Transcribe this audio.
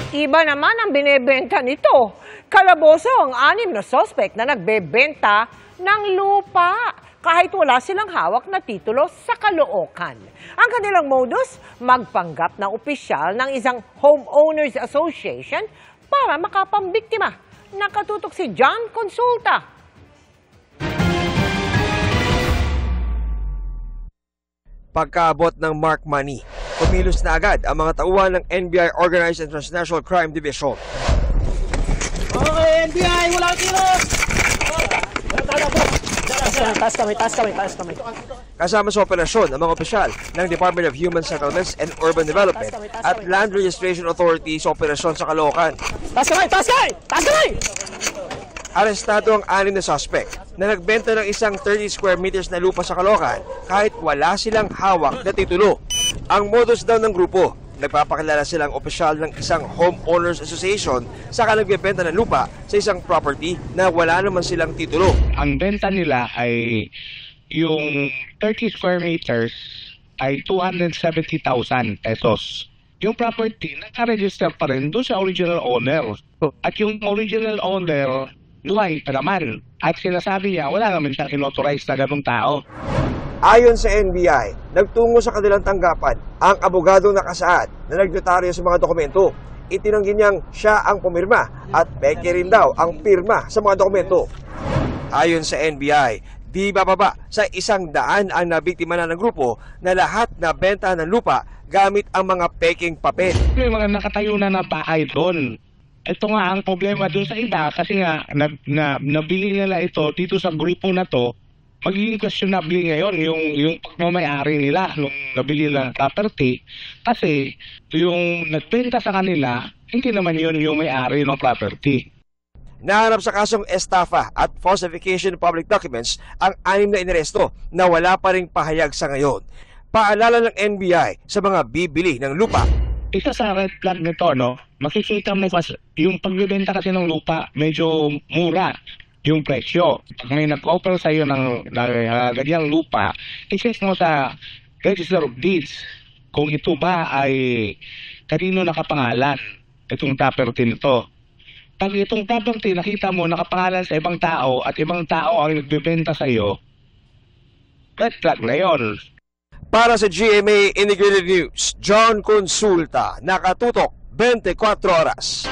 Iba naman ang binebenta nito. Kalaboso ang 6 na suspect na nagbebenta ng lupa kahit wala silang hawak na titulo sa Caloocan. Ang kanilang modus, magpanggap na opisyal ng isang homeowners association para makapambiktima. Nakatutok si John Consulta. Pagkaabot ng mark money, kumilos na agad ang mga tauhan ng NBI Organized and Transnational Crime Division. Okay, NBI, wala tiro! Taas kami. Kasama sa operasyon ang mga opisyal ng Department of Human Settlements and Urban Development at Land Registration Authority sa operasyon sa Caloocan. Taas kami! Arestado ang 6 na suspect na nagbenta ng isang 30 square meters na lupa sa Caloocan kahit wala silang hawak na titulo. Ang modus daw ng grupo, nagpapakilala silang opisyal ng isang homeowners association saka nagbebenta ng lupa sa isang property na wala naman silang titulo. Ang benta nila ay yung 30 square meters ay 270,000 pesos. Yung property, naka-register pa rin doon sa original owner. At yung original owner, luhay pa naman. At sinasabi niya, wala naman siyang inauthorize na ganung tao. Ayon sa NBI, nagtungo sa kanilang tanggapan ang abogadong nakasaad na nagnotaryo sa mga dokumento. Itinanggi niyang siya ang pumirma at peke rin daw ang pirma sa mga dokumento. Ayon sa NBI, di bababa sa 100 ang nabiktima na ng grupo na lahat na benta ng lupa gamit ang mga peking papel. May mga nakatayo na bahay doon. Ito nga ang problema doon sa iba kasi nga nabili nila ito dito sa grupo na to. Magiging questionable ngayon yung pagmamayari nila nung nabili ng property kasi yung nagbenta sa kanila, hindi naman yun yung may-ari ng property. Nahanap sa kasong estafa at falsification of public documents ang 6 na inaresto na wala pa ring pahayag sa ngayon. Paalala ng NBI sa mga bibili ng lupa. Isa sa red flag nito, no, makikita mo kasi yung pagbibenta kasi ng lupa medyo mura yung presyo. Pag may nag-offer sa iyo ng ganyang lupa, i-check mo sa Register of Deeds kung ito ba ay kanino nakapangalan itong property nito. Pag itong property nakita mo nakapangalan sa ibang tao at ibang tao ang nagbebenta sa iyo, red flag na yun. Para sa GMA Integrated News, John Consulta, nakatutok 24 oras.